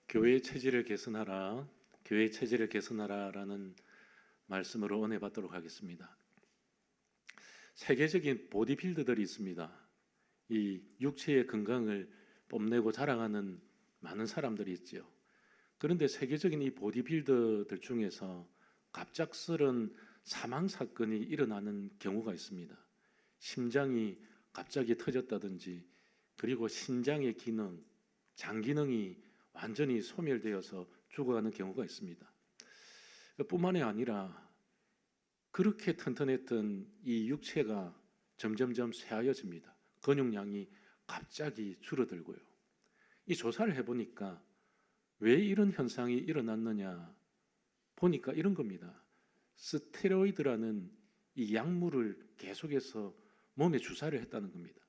교회의 체질을 개선하라, 교회의 체질을 개선하라라는 말씀으로 은혜 받도록 하겠습니다. 세계적인 보디빌더들이 있습니다. 이 육체의 건강을 뽐내고 자랑하는 많은 사람들이 있죠. 그런데 세계적인 이 보디빌더들 중에서 갑작스런 사망 사건이 일어나는 경우가 있습니다. 심장이 갑자기 터졌다든지, 그리고 신장의 기능, 장 기능이 완전히 소멸되어서 죽어가는 경우가 있습니다. 뿐만이 아니라 그렇게 튼튼했던 이 육체가 점점점 쇠하여집니다. 근육량이 갑자기 줄어들고요. 이 조사를 해보니까 왜 이런 현상이 일어났느냐 보니까 이런 겁니다. 스테로이드라는 이 약물을 계속해서 몸에 주사를 했다는 겁니다.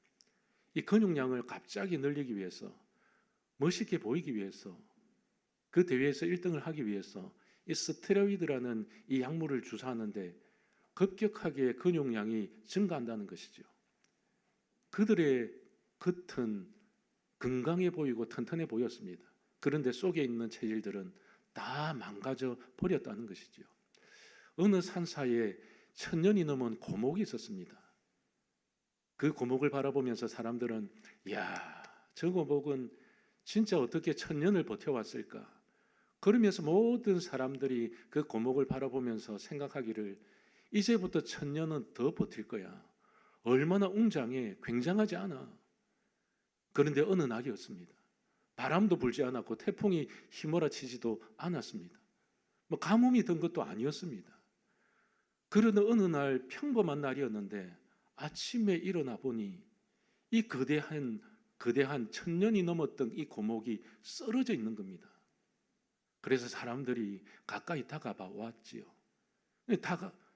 이 근육량을 갑자기 늘리기 위해서, 멋있게 보이기 위해서, 그 대회에서 1등을 하기 위해서 이 스테로이드라는 이 약물을 주사하는데 급격하게 근육량이 증가한다는 것이죠. 그들의 겉은 건강해 보이고 튼튼해 보였습니다. 그런데 속에 있는 체질들은 다 망가져 버렸다는 것이죠. 어느 산사에 1000년이 넘은 고목이 있었습니다. 그 고목을 바라보면서 사람들은 이야, 저 고목은 진짜 어떻게 1000년을 버텨왔을까? 그러면서 모든 사람들이 그 고목을 바라보면서 생각하기를 이제부터 1000년은 더 버틸 거야. 얼마나 웅장해, 굉장하지 않아. 그런데 어느 날이었습니다. 바람도 불지 않았고 태풍이 휘몰아치지도 않았습니다. 가뭄이 든 것도 아니었습니다. 그러나 어느 날 평범한 날이었는데 아침에 일어나 보니 이 거대한 1000년이 넘었던 이 고목이 쓰러져 있는 겁니다. 그래서 사람들이 가까이 다가와 왔지요.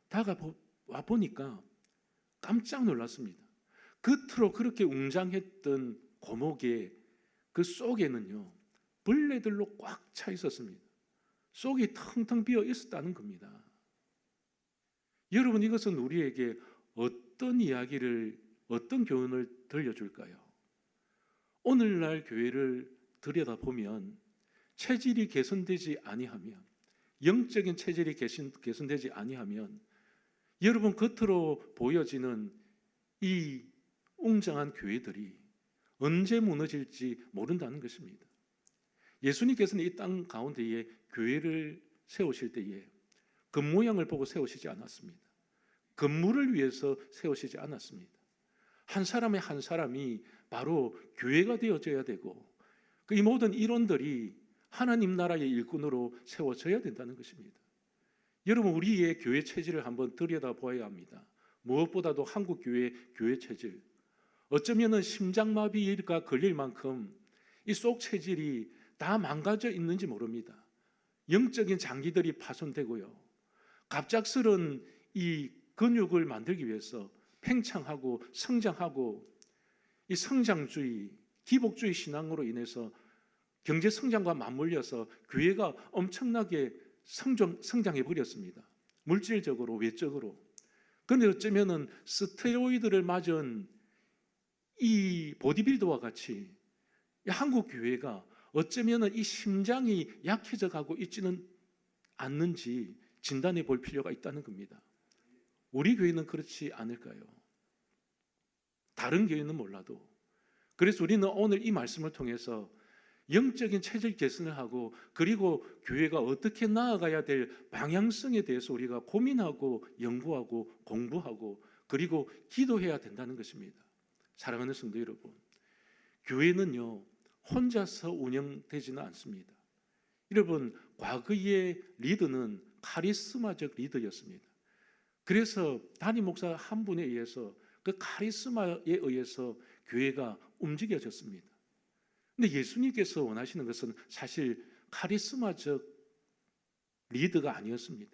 다가와 보니까 깜짝 놀랐습니다. 겉으로 그렇게 웅장했던 고목의 그 속에는요, 벌레들로 꽉 차 있었습니다. 속이 텅텅 비어 있었다는 겁니다. 여러분, 이것은 우리에게 어떤 이야기를, 어떤 교훈을 들려줄까요? 오늘날 교회를 들여다보면 체질이 개선되지 아니하면, 영적인 체질이 개선되지 아니하면 여러분 겉으로 보여지는 이 웅장한 교회들이 언제 무너질지 모른다는 것입니다. 예수님께서는 이 땅 가운데에 교회를 세우실 때에 겉모양을 보고 세우시지 않았습니다. 건물을 위해서 세우시지 않았습니다. 한 사람의 한 사람이 바로 교회가 되어져야 되고, 이 모든 이론들이 하나님 나라의 일꾼으로 세워져야 된다는 것입니다. 여러분, 우리의 교회 체질을 한번 들여다보아야 합니다. 무엇보다도 한국 교회 체질, 어쩌면 심장마비가 걸릴 만큼 이 속 체질이 다 망가져 있는지 모릅니다. 영적인 장기들이 파손되고요, 갑작스런 이 근육을 만들기 위해서 팽창하고 성장하고, 이 성장주의, 기복주의 신앙으로 인해서 경제 성장과 맞물려서 교회가 엄청나게 성장해 버렸습니다. 물질적으로, 외적으로. 그런데 어쩌면은 스테로이드를 맞은 이 보디빌더와 같이 한국 교회가 어쩌면은 이 심장이 약해져 가고 있지는 않는지 진단해 볼 필요가 있다는 겁니다. 우리 교회는 그렇지 않을까요? 다른 교회는 몰라도. 그래서 우리는 오늘 이 말씀을 통해서 영적인 체질 개선을 하고, 그리고 교회가 어떻게 나아가야 될 방향성에 대해서 우리가 고민하고 연구하고 공부하고, 그리고 기도해야 된다는 것입니다. 사랑하는 성도 여러분, 교회는요 혼자서 운영되지는 않습니다. 여러분, 과거의 리더는 카리스마적 리더였습니다. 그래서 담임 목사 한 분에 의해서, 그 카리스마에 의해서 교회가 움직여졌습니다. 근데 예수님께서 원하시는 것은 사실 카리스마적 리더가 아니었습니다.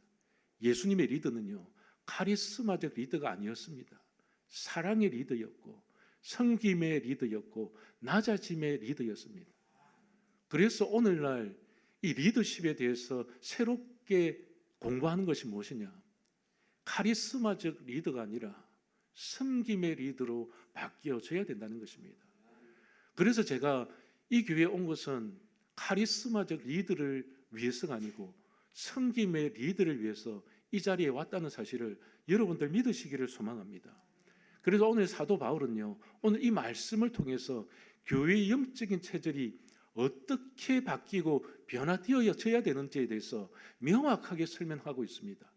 예수님의 리더는요 카리스마적 리더가 아니었습니다. 사랑의 리더였고, 섬김의 리더였고, 낮아짐의 리더였습니다. 그래서 오늘날 이 리더십에 대해서 새롭게 공부하는 것이 무엇이냐? 카리스마적 리더가 아니라 섬김의 리더로 바뀌어져야 된다는 것입니다. 그래서 제가 이 교회에 온 것은 카리스마적 리더를 위해서가 아니고 섬김의 리더를 위해서 이 자리에 왔다는 사실을 여러분들 믿으시기를 소망합니다. 그래서 오늘 사도 바울은요, 오늘 이 말씀을 통해서 교회의 영적인 체질이 어떻게 바뀌고 변화되어져야 되는지에 대해서 명확하게 설명하고 있습니다.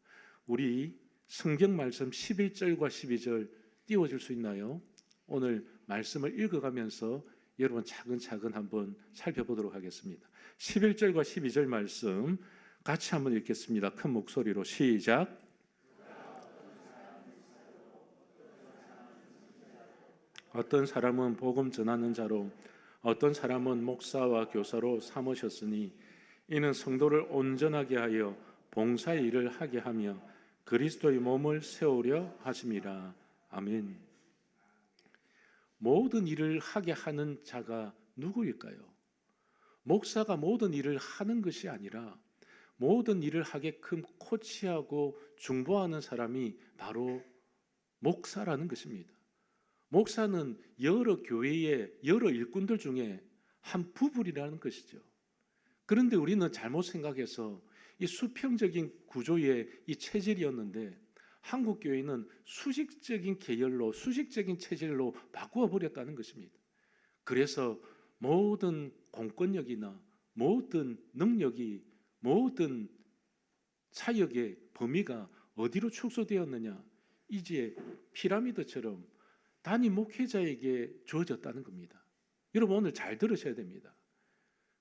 우리 성경 말씀 11절과 12절 띄워줄 수 있나요? 오늘 말씀을 읽어가면서 여러분 차근차근 한번 살펴보도록 하겠습니다. 11절과 12절 말씀 같이 한번 읽겠습니다. 큰 목소리로 시작. 어떤 사람은 복음 전하는 자로, 어떤 사람은 목사와 교사로 삼으셨으니 이는 성도를 온전하게 하여 봉사의 일을 하게 하며 그리스도의 몸을 세우려 하심이라. 아멘. 모든 일을 하게 하는 자가 누구일까요? 목사가 모든 일을 하는 것이 아니라 모든 일을 하게끔 코치하고 중보하는 사람이 바로 목사라는 것입니다. 목사는 여러 교회의 여러 일꾼들 중에 한 부분이라는 것이죠. 그런데 우리는 잘못 생각해서 이 수평적인 구조의 이 체질이었는데 한국 교회는 수직적인 계열로 수직적인 체질로 바꾸어 버렸다는 것입니다. 그래서 모든 공권력이나 모든 능력이 모든 사역의 범위가 어디로 축소되었느냐? 이제 피라미드처럼 단임 목회자에게 주어졌다는 겁니다. 여러분 오늘 잘 들으셔야 됩니다.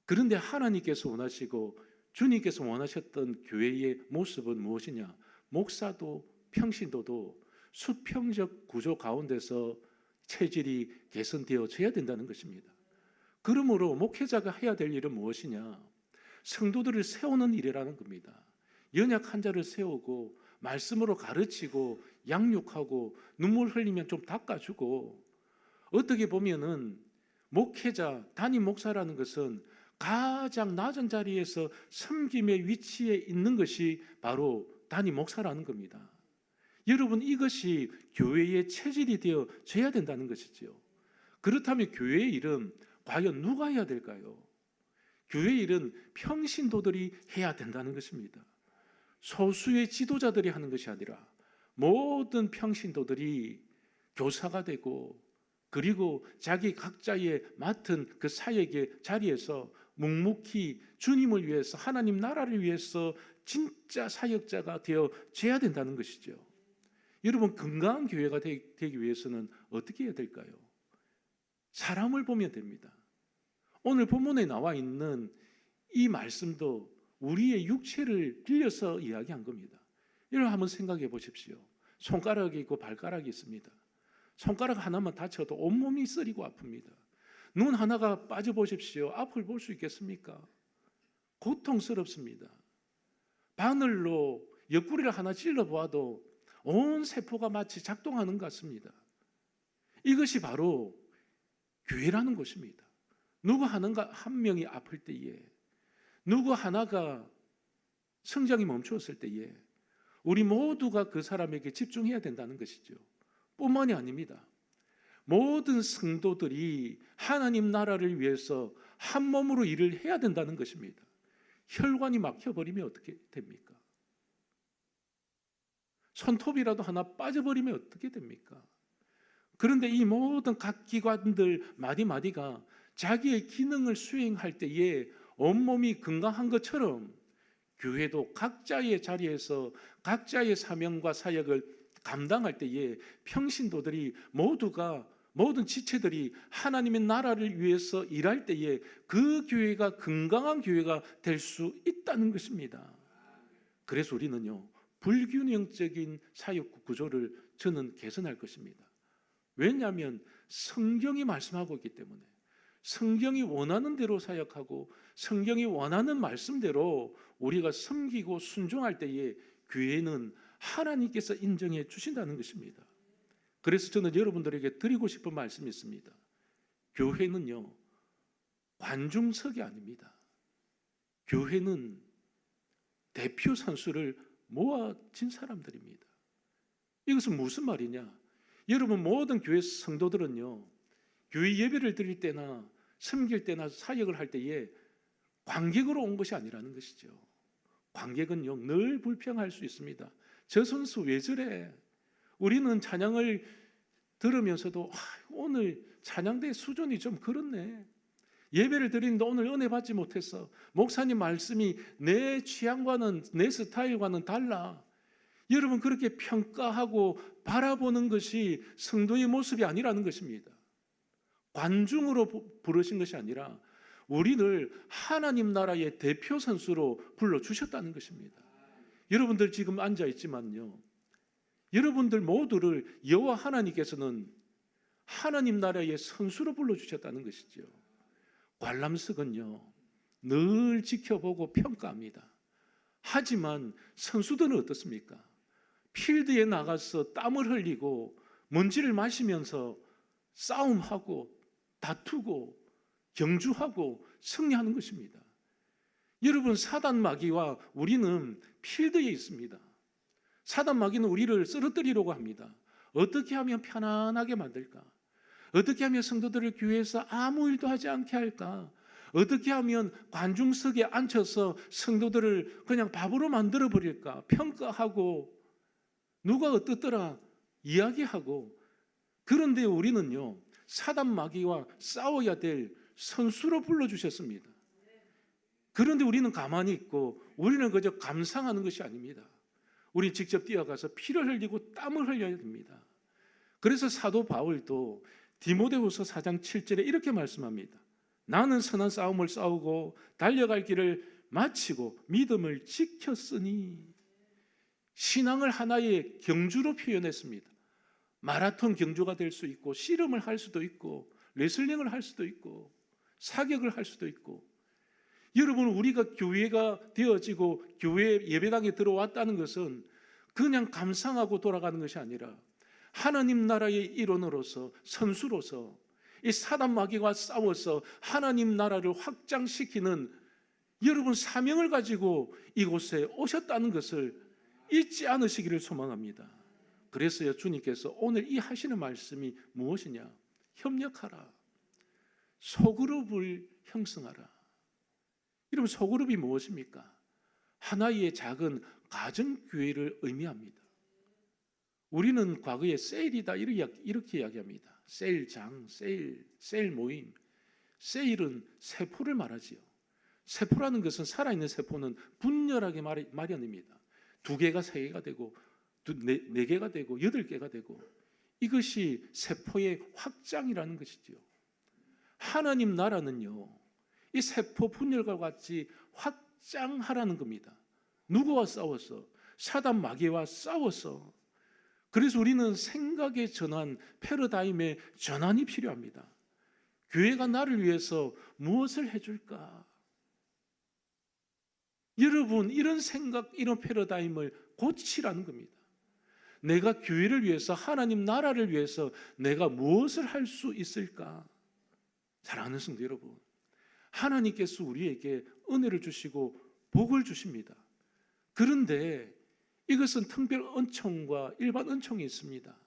그런데 하나님께서 원하시고 주님께서 원하셨던 교회의 모습은 무엇이냐? 목사도 평신도도 수평적 구조 가운데서 체질이 개선되어져야 된다는 것입니다. 그러므로 목회자가 해야 될 일은 무엇이냐? 성도들을 세우는 일이라는 겁니다. 연약 환자를 세우고 말씀으로 가르치고 양육하고 눈물 흘리면 좀 닦아주고, 어떻게 보면은 목회자, 담임 목사라는 것은 가장 낮은 자리에서 섬김의 위치에 있는 것이 바로 담임 목사라는 겁니다. 여러분 이것이 교회의 체질이 되어져야 된다는 것이지요. 그렇다면 교회의 일은 과연 누가 해야 될까요? 교회의 일은 평신도들이 해야 된다는 것입니다. 소수의 지도자들이 하는 것이 아니라 모든 평신도들이 교사가 되고, 그리고 자기 각자의 맡은 그 사역의 자리에서 묵묵히 주님을 위해서, 하나님 나라를 위해서 진짜 사역자가 되어져야 된다는 것이죠. 여러분 건강한 교회가 되기 위해서는 어떻게 해야 될까요? 사람을 보면 됩니다. 오늘 본문에 나와 있는 이 말씀도 우리의 육체를 빌려서 이야기한 겁니다. 여러분 한번 생각해 보십시오. 손가락이 있고 발가락이 있습니다. 손가락 하나만 다쳐도 온몸이 쓰리고 아픕니다. 눈 하나가 빠져보십시오. 앞을 볼 수 있겠습니까? 고통스럽습니다. 바늘로 옆구리를 하나 찔러보아도 온 세포가 마치 작동하는 것 같습니다. 이것이 바로 교회라는 것입니다. 누구 한 명이 아플 때에, 누구 하나가 성장이 멈추었을 때에 우리 모두가 그 사람에게 집중해야 된다는 것이죠. 뿐만이 아닙니다. 모든 성도들이 하나님 나라를 위해서 한 몸으로 일을 해야 된다는 것입니다. 혈관이 막혀버리면 어떻게 됩니까? 손톱이라도 하나 빠져버리면 어떻게 됩니까? 그런데 이 모든 각 기관들 마디마디가 자기의 기능을 수행할 때에 온몸이 건강한 것처럼 교회도 각자의 자리에서 각자의 사명과 사역을 감당할 때에 평신도들이 모두가, 모든 지체들이 하나님의 나라를 위해서 일할 때에 그 교회가 건강한 교회가 될 수 있다는 것입니다. 그래서 우리는요, 불균형적인 사역 구조를 저는 개선할 것입니다. 왜냐하면 성경이 말씀하고 있기 때문에, 성경이 원하는 대로 사역하고 성경이 원하는 말씀대로 우리가 섬기고 순종할 때에 교회는 하나님께서 인정해 주신다는 것입니다. 그래서 저는 여러분들에게 드리고 싶은 말씀이 있습니다. 교회는요, 관중석이 아닙니다. 교회는 대표 선수를 모아진 사람들입니다. 이것은 무슨 말이냐? 여러분 모든 교회 성도들은요, 교회 예배를 드릴 때나 섬길 때나 사역을 할 때에 관객으로 온 것이 아니라는 것이죠. 관객은요 늘 불평할 수 있습니다. 저 선수 왜 저래? 우리는 찬양을 들으면서도 오늘 찬양대 수준이 좀 그렇네. 예배를 드리는데 오늘 은혜 받지 못했어. 목사님 말씀이 내 취향과는 내 스타일과는 달라. 여러분 그렇게 평가하고 바라보는 것이 성도의 모습이 아니라는 것입니다. 관중으로 부르신 것이 아니라 우리를 하나님 나라의 대표 선수로 불러주셨다는 것입니다. 여러분들 지금 앉아 있지만요, 여러분들 모두를 여호와 하나님께서는 하나님 나라의 선수로 불러주셨다는 것이죠. 관람석은요 늘 지켜보고 평가합니다. 하지만 선수들은 어떻습니까? 필드에 나가서 땀을 흘리고 먼지를 마시면서 싸움하고 다투고 경주하고 승리하는 것입니다. 여러분 사단 마귀와 우리는 필드에 있습니다. 사단 마귀는 우리를 쓰러뜨리려고 합니다. 어떻게 하면 편안하게 만들까? 어떻게 하면 성도들을 교회에서 아무 일도 하지 않게 할까? 어떻게 하면 관중석에 앉혀서 성도들을 그냥 밥으로 만들어 버릴까? 평가하고 누가 어떻더라 이야기하고. 그런데 우리는요 사단 마귀와 싸워야 될 선수로 불러주셨습니다. 그런데 우리는 가만히 있고 우리는 그저 감상하는 것이 아닙니다. 우리 직접 뛰어가서 피를 흘리고 땀을 흘려야 됩니다. 그래서 사도 바울도 디모데후서 4장 7절에 이렇게 말씀합니다. 나는 선한 싸움을 싸우고 달려갈 길을 마치고 믿음을 지켰으니. 신앙을 하나의 경주로 표현했습니다. 마라톤 경주가 될 수 있고 씨름을 할 수도 있고 레슬링을 할 수도 있고 사격을 할 수도 있고. 여러분 우리가 교회가 되어지고 교회 예배당에 들어왔다는 것은 그냥 감상하고 돌아가는 것이 아니라 하나님 나라의 일원으로서 선수로서 이 사단 마귀와 싸워서 하나님 나라를 확장시키는 여러분 사명을 가지고 이곳에 오셨다는 것을 잊지 않으시기를 소망합니다. 그래서요 주님께서 오늘 이 하시는 말씀이 무엇이냐? 협력하라. 소그룹을 형성하라. 여러분 소그룹이 무엇입니까? 하나의 작은 가정교회를 의미합니다. 우리는 과거에 세일이다 이렇게 이야기합니다. 세일장, 세일 모임. 세일은 세포를 말하지요. 세포라는 것은 살아있는 세포는 분열하게 마련입니다. 2개가 3개가 되고 4개가 되고 8개가 되고 이것이 세포의 확장이라는 것이지요. 하나님 나라는요 이 세포 분열과 같이 확장하라는 겁니다. 누구와 싸워서? 사단 마귀와 싸워서. 그래서 우리는 생각의 전환, 패러다임의 전환이 필요합니다. 교회가 나를 위해서 무엇을 해줄까? 여러분 이런 생각, 이런 패러다임을 고치라는 겁니다. 내가 교회를 위해서, 하나님 나라를 위해서 내가 무엇을 할 수 있을까? 사랑하는 성도 여러분, 하나님께서 우리에게 은혜를 주시고 복을 주십니다. 그런데 이것은 특별 은총과 일반 은총이 있습니다.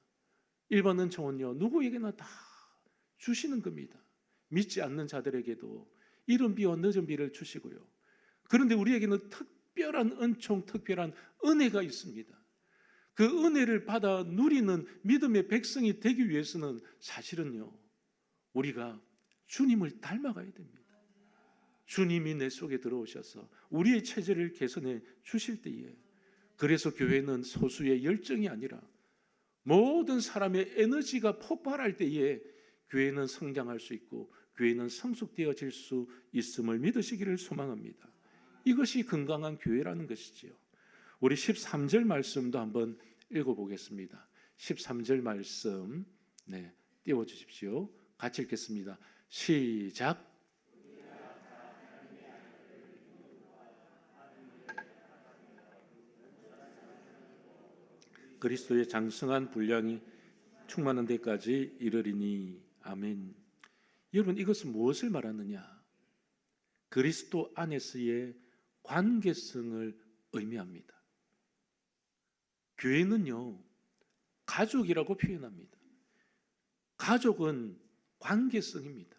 일반 은총은요 누구에게나 다 주시는 겁니다. 믿지 않는 자들에게도 이른 비와 늦은 비를 주시고요. 그런데 우리에게는 특별한 은총, 특별한 은혜가 있습니다. 그 은혜를 받아 누리는 믿음의 백성이 되기 위해서는 사실은요 우리가 주님을 닮아가야 됩니다. 주님이 내 속에 들어오셔서 우리의 체질을 개선해 주실 때에, 그래서 교회는 소수의 열정이 아니라 모든 사람의 에너지가 폭발할 때에 교회는 성장할 수 있고 교회는 성숙되어질 수 있음을 믿으시기를 소망합니다. 이것이 건강한 교회라는 것이지요. 우리 13절 말씀도 한번 읽어보겠습니다. 13절 말씀 띄워주십시오. 같이 읽겠습니다. 시작. 그리스도의 장성한 분량이 충만한 데까지 이르리니. 아멘. 여러분 이것은 무엇을 말하느냐? 그리스도 안에서의 관계성을 의미합니다. 교회는요 가족이라고 표현합니다. 가족은 관계성입니다.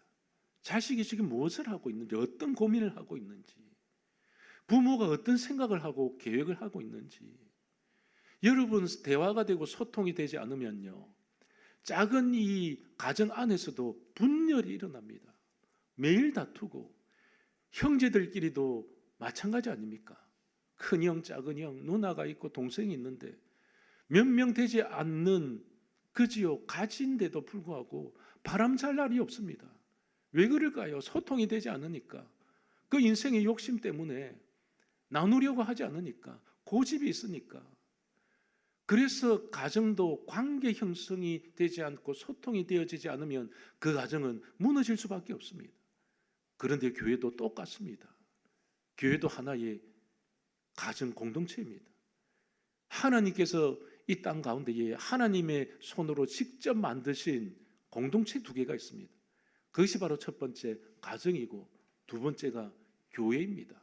자식이 지금 무엇을 하고 있는지, 어떤 고민을 하고 있는지, 부모가 어떤 생각을 하고 계획을 하고 있는지. 여러분, 대화가 되고 소통이 되지 않으면요, 작은 이 가정 안에서도 분열이 일어납니다. 매일 다투고, 형제들끼리도 마찬가지 아닙니까? 큰형, 작은형, 누나가 있고 동생이 있는데 몇 명 되지 않는 그지요 가진데도 불구하고 바람 잘 날이 없습니다. 왜 그럴까요? 소통이 되지 않으니까. 그 인생의 욕심 때문에 나누려고 하지 않으니까, 고집이 있으니까. 그래서 가정도 관계 형성이 되지 않고 소통이 되어지지 않으면 그 가정은 무너질 수밖에 없습니다. 그런데 교회도 똑같습니다. 교회도 하나의 가정 공동체입니다. 하나님께서 이 땅 가운데에 하나님의 손으로 직접 만드신 공동체 두 개가 있습니다. 그것이 바로 첫 번째 가정이고 두 번째가 교회입니다.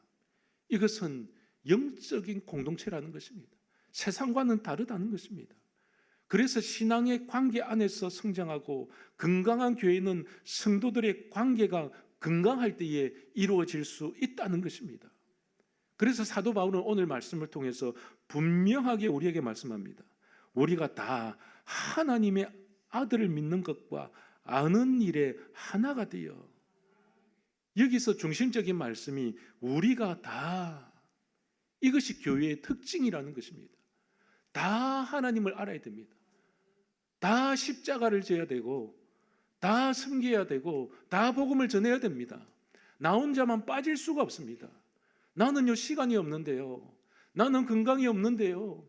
이것은 영적인 공동체라는 것입니다. 세상과는 다르다는 것입니다. 그래서 신앙의 관계 안에서 성장하고 건강한 교회는 성도들의 관계가 건강할 때에 이루어질 수 있다는 것입니다. 그래서 사도 바울은 오늘 말씀을 통해서 분명하게 우리에게 말씀합니다. 우리가 다 하나님의 아들을 믿는 것과 아는 일에 하나가 되어. 여기서 중심적인 말씀이 우리가 다, 이것이 교회의 특징이라는 것입니다. 다 하나님을 알아야 됩니다. 다 십자가를 져야 되고, 다 섬겨야 되고, 다 복음을 전해야 됩니다. 나 혼자만 빠질 수가 없습니다. 나는요 시간이 없는데요, 나는 건강이 없는데요,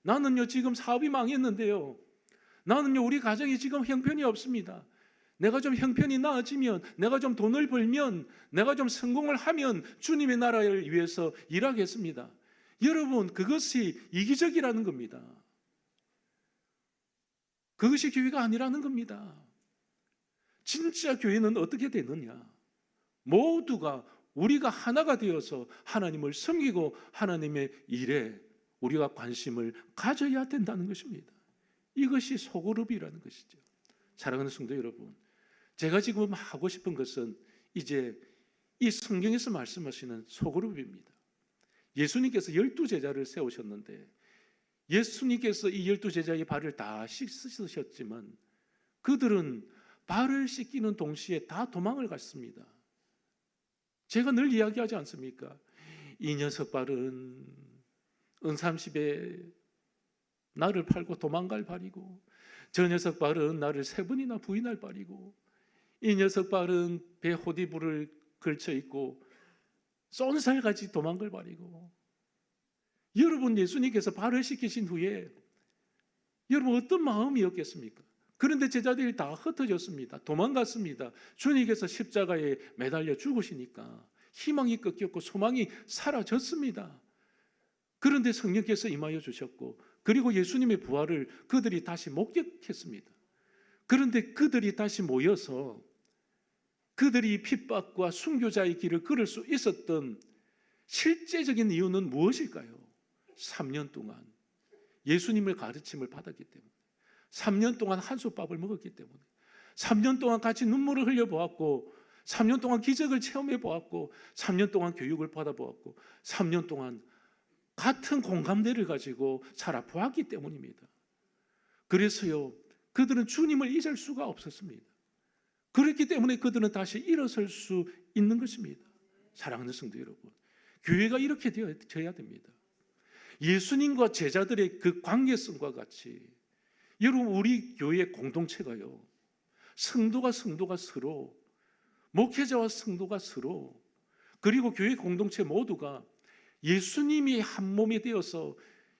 나는요 지금 사업이 망했는데요, 나는요 우리 가정이 지금 형편이 없습니다. 내가 좀 형편이 나아지면, 내가 좀 돈을 벌면, 내가 좀 성공을 하면 주님의 나라를 위해서 일하겠습니다. 여러분, 그것이 이기적이라는 겁니다. 그것이 교회가 아니라는 겁니다. 진짜 교회는 어떻게 되느냐? 모두가 우리가 하나가 되어서 하나님을 섬기고 하나님의 일에 우리가 관심을 가져야 된다는 것입니다. 이것이 소그룹이라는 것이죠. 사랑하는 성도 여러분, 제가 지금 하고 싶은 것은 이제 이 성경에서 말씀하시는 소그룹입니다. 예수님께서 12제자를 세우셨는데 예수님께서 이 12제자의 발을 다 씻으셨지만 그들은 발을 씻기는 동시에 다 도망을 갔습니다. 제가 늘 이야기하지 않습니까? 이 녀석 발은 은삼십에 나를 팔고 도망갈 발이고, 저 녀석 발은 나를 3번이나 부인할 발이고, 이 녀석 발은 배 호디부를 걸쳐 있고 쏜살같이 도망갈 발이고. 여러분, 예수님께서 발을 씻기신 후에 여러분 어떤 마음이었겠습니까? 그런데 제자들이 다 흩어졌습니다. 도망갔습니다. 주님께서 십자가에 매달려 죽으시니까 희망이 꺾였고 소망이 사라졌습니다. 그런데 성령께서 임하여 주셨고, 그리고 예수님의 부활을 그들이 다시 목격했습니다. 그런데 그들이 다시 모여서 그들이 핍박과 순교자의 길을 걸을 수 있었던 실제적인 이유는 무엇일까요? 3년 동안 예수님의 가르침을 받았기 때문에, 3년 동안 한솥밥을 먹었기 때문에, 3년 동안 같이 눈물을 흘려보았고, 3년 동안 기적을 체험해 보았고, 3년 동안 교육을 받아보았고, 3년 동안 같은 공감대를 가지고 살아보았기 때문입니다. 그래서요, 그들은 주님을 잊을 수가 없었습니다. 그렇기 때문에 그들은 다시 일어설 수 있는 것입니다. 사랑하는 성도 여러분, 교회가 이렇게 되어야 됩니다. 예수님과 제자들의 그 관계성과 같이 여러분, 우리 교회 공동체가요, 성도가 서로, 목회자와 성도가 서로, 그리고 교회 공동체 모두가 예수님이 한 몸이 되어서,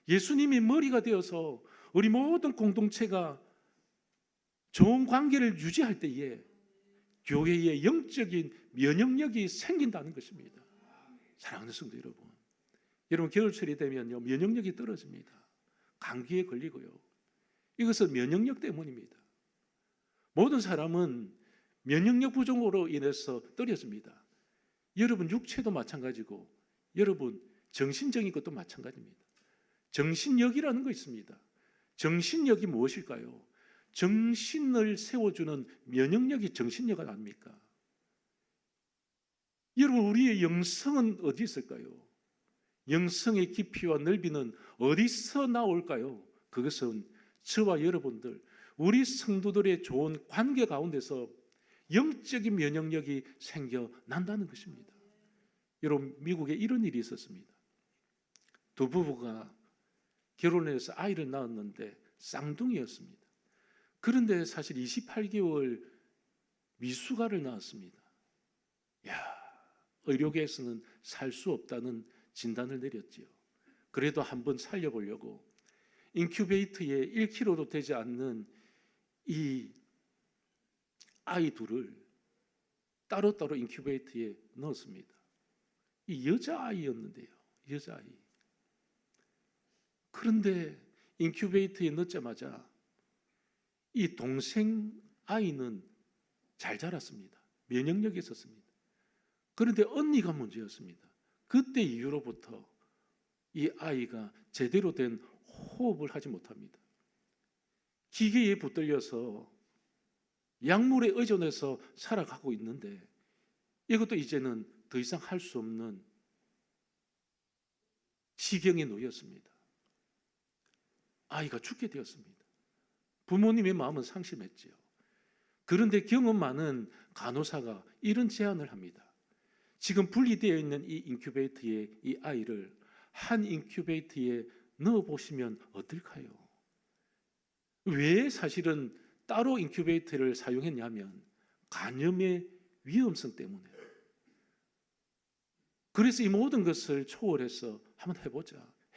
예수님이 머리가 되어서 우리 모든 공동체가 좋은 관계를 유지할 때에 교회의 영적인 면역력이 생긴다는 것입니다. 사랑하는 성도 여러분, 여러분 겨울철이 되면요 면역력이 떨어집니다. 감기에 걸리고요. 이것은 면역력 때문입니다. 모든 사람은 면역력 부족으로 인해서 떨어집니다. 여러분 육체도 마찬가지고, 여러분 정신적인 것도 마찬가지입니다. 정신력이라는 거 있습니다. 정신력이 무엇일까요? 정신을 세워주는 면역력이 정신력 아닙니까? 여러분, 우리의 영성은 어디 있을까요? 영성의 깊이와 넓이는 어디서 나올까요? 그것은 저와 여러분들, 우리 성도들의 좋은 관계 가운데서 영적인 면역력이 생겨난다는 것입니다. 여러분, 미국에 이런 일이 있었습니다. 두 부부가 결혼해서 아이를 낳았는데 쌍둥이였습니다. 그런데 사실 28개월 미숙아를 낳았습니다. 야, 의료계에서는 살 수 없다는 진단을 내렸지요. 그래도 한번 살려보려고 인큐베이터에 1kg도 되지 않는 이 아이 둘을 따로따로 인큐베이터에 넣었습니다. 이 여자아이였는데요. 여자아이. 그런데 인큐베이터에 넣자마자 이 동생 아이는 잘 자랐습니다. 면역력이 있었습니다. 그런데 언니가 문제였습니다. 그때 이후로부터 이 아이가 제대로 된 호흡을 하지 못합니다. 기계에 붙들려서 약물에 의존해서 살아가고 있는데 이것도 이제는 더 이상 할 수 없는 지경에 놓였습니다. 아이가 죽게 되었습니다. 부모님의 마음은 상심했지요. 그런데 경험 많은 간호사가 이런 제안을 합니다. 지금 분리되어 있는 이 인큐베이터에 이 아이를 한 인큐베이터에 넣어보시면 어떨까요? 왜 사실은 따로 인큐베이터를 사용했냐면 간염의 위험성 때문에. 그래서 이 모든 것을 초월해서 한번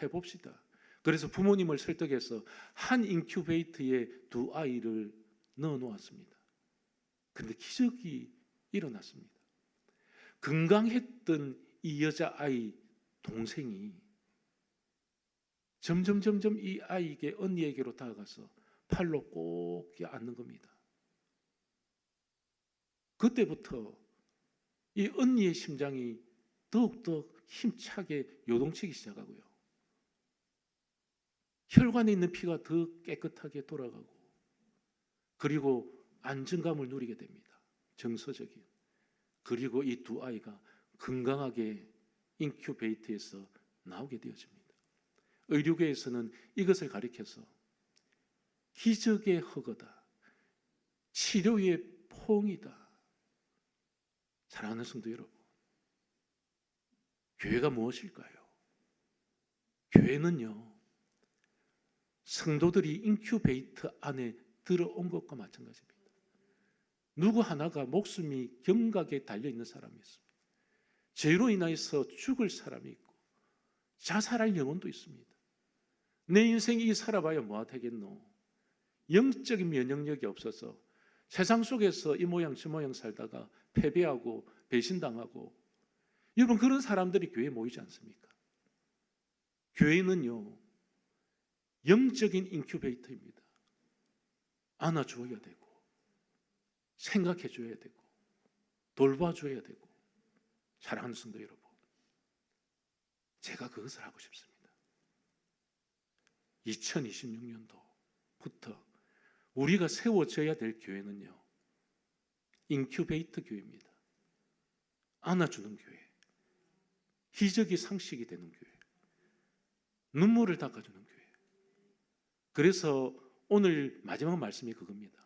해봅시다. 그래서 부모님을 설득해서 한 인큐베이터에 두 아이를 넣어 놓았습니다. 그런데 기적이 일어났습니다. 건강했던 이 여자아이 동생이 점점 이 아이에게, 언니에게로 다가가서 팔로 꼭 안는 겁니다. 그때부터 이 언니의 심장이 더욱더 힘차게 요동치기 시작하고요. 혈관에 있는 피가 더 깨끗하게 돌아가고, 그리고 안정감을 누리게 됩니다. 정서적인. 그리고 이 두 아이가 건강하게 인큐베이터에서 나오게 되어집니다. 의료계에서는 이것을 가리켜서 기적의 허거다, 치료의 포옹이다. 사랑하는 성도 여러분, 교회가 무엇일까요? 교회는요, 성도들이 인큐베이터 안에 들어온 것과 마찬가지입니다. 누구 하나가 목숨이 경각에 달려있는 사람이 있습니다. 죄로 인하여서 죽을 사람이 있고 자살할 영혼도 있습니다. 내 인생 이 살아봐야 뭐가 되겠노? 영적인 면역력이 없어서 세상 속에서 이 모양 저 모양 살다가 패배하고 배신당하고, 여러분, 그런 사람들이 교회에 모이지 않습니까? 교회는요, 영적인 인큐베이터입니다. 안아줘야 되고, 생각해줘야 되고, 돌봐줘야 되고. 사랑하는 성도 여러분, 제가 그것을 하고 싶습니다. 2026년도부터 우리가 세워져야 될 교회는요, 인큐베이터 교회입니다. 안아주는 교회, 기적이 상식이 되는 교회, 눈물을 닦아주는 교회. 그래서 오늘 마지막 말씀이 그겁니다.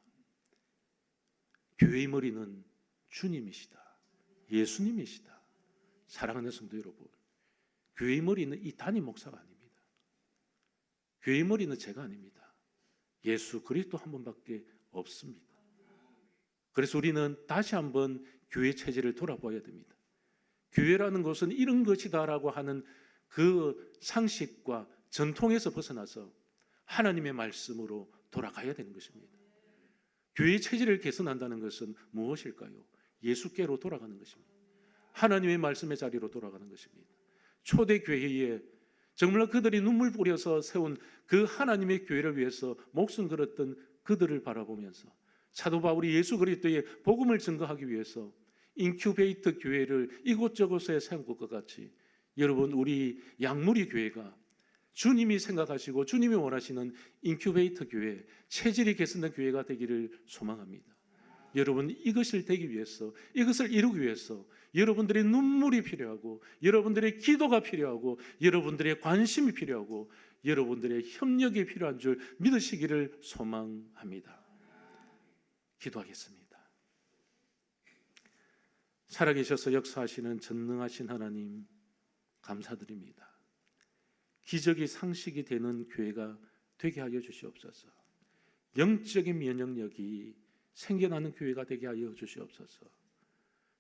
교회의 머리는 주님이시다, 예수님이시다. 사랑하는 성도 여러분, 교회의 머리는 이 담임 목사가 아닙니다. 교회의 머리는 제가 아닙니다. 예수 그리스도 한 분밖에 없습니다. 그래서 우리는 다시 한번 교회 체질을 돌아봐야 됩니다. 교회라는 것은 이런 것이다라고 하는 그 상식과 전통에서 벗어나서 하나님의 말씀으로 돌아가야 되는 것입니다. 교회의 체질을 개선한다는 것은 무엇일까요? 예수께로 돌아가는 것입니다. 하나님의 말씀의 자리로 돌아가는 것입니다. 초대교회에 정말 그들이 눈물 뿌려서 세운 그 하나님의 교회를 위해서 목숨 걸었던 그들을 바라보면서 사도 바울이 예수 그리스도의 복음을 증거하기 위해서 인큐베이터 교회를 이곳저곳에 세운 것과 같이, 여러분, 우리 양무리 교회가 주님이 생각하시고 주님이 원하시는 인큐베이터 교회, 체질이 개선된 교회가 되기를 소망합니다. 여러분, 이것을 되기 위해서, 이것을 이루기 위해서 여러분들의 눈물이 필요하고 여러분들의 기도가 필요하고 여러분들의 관심이 필요하고 여러분들의 협력이 필요한 줄 믿으시기를 소망합니다. 기도하겠습니다. 살아계셔서 역사하시는 전능하신 하나님 감사드립니다. 기적이 상식이 되는 교회가 되게 하여 주시옵소서. 영적인 면역력이 생겨나는 교회가 되게 하여 주시옵소서.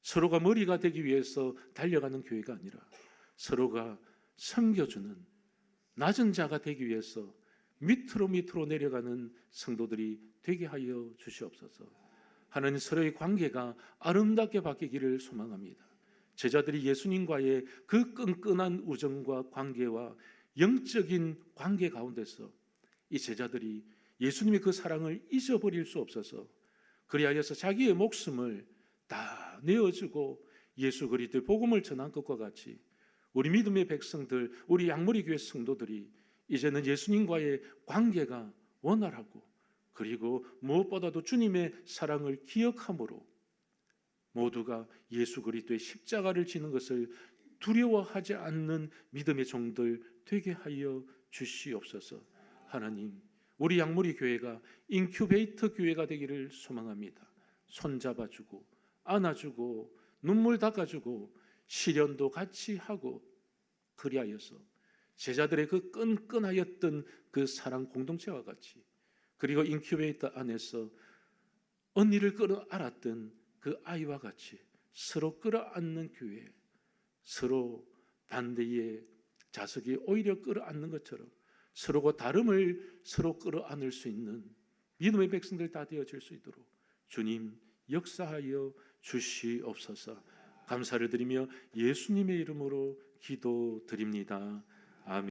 서로가 머리가 되기 위해서 달려가는 교회가 아니라 서로가 섬겨주는 낮은 자가 되기 위해서 밑으로 내려가는 성도들이 되게 하여 주시옵소서. 하나님, 서로의 관계가 아름답게 바뀌기를 소망합니다. 제자들이 예수님과의 그 끈끈한 우정과 관계와 영적인 관계 가운데서 이 제자들이 예수님의 그 사랑을 잊어버릴 수 없어서 그리하여서 자기의 목숨을 다 내어주고 예수 그리스도의 복음을 전한 것과 같이 우리 믿음의 백성들, 우리 양머리 교회 성도들이 이제는 예수님과의 관계가 원활하고 그리고 무엇보다도 주님의 사랑을 기억함으로 모두가 예수 그리스도의 십자가를 지는 것을 두려워하지 않는 믿음의 종들 되게 하여 주시옵소서. 하나님, 우리 양머리 교회가 인큐베이터 교회가 되기를 소망합니다. 손잡아주고 안아주고 눈물 닦아주고 시련도 같이 하고 그리하여서 제자들의 그 끈끈하였던 그 사랑 공동체와 같이 그리고 인큐베이터 안에서 언니를 끌어안았던 그 아이와 같이 서로 끌어안는 교회, 서로 반대의 자석이 오히려 끌어안는 것처럼 서로가 다름을 서로 끌어안을 수 있는 믿음의 백성들 다 되어질 수 있도록 주님 역사하여 주시옵소서. 감사를 드리며 예수님의 이름으로 기도드립니다. 아멘.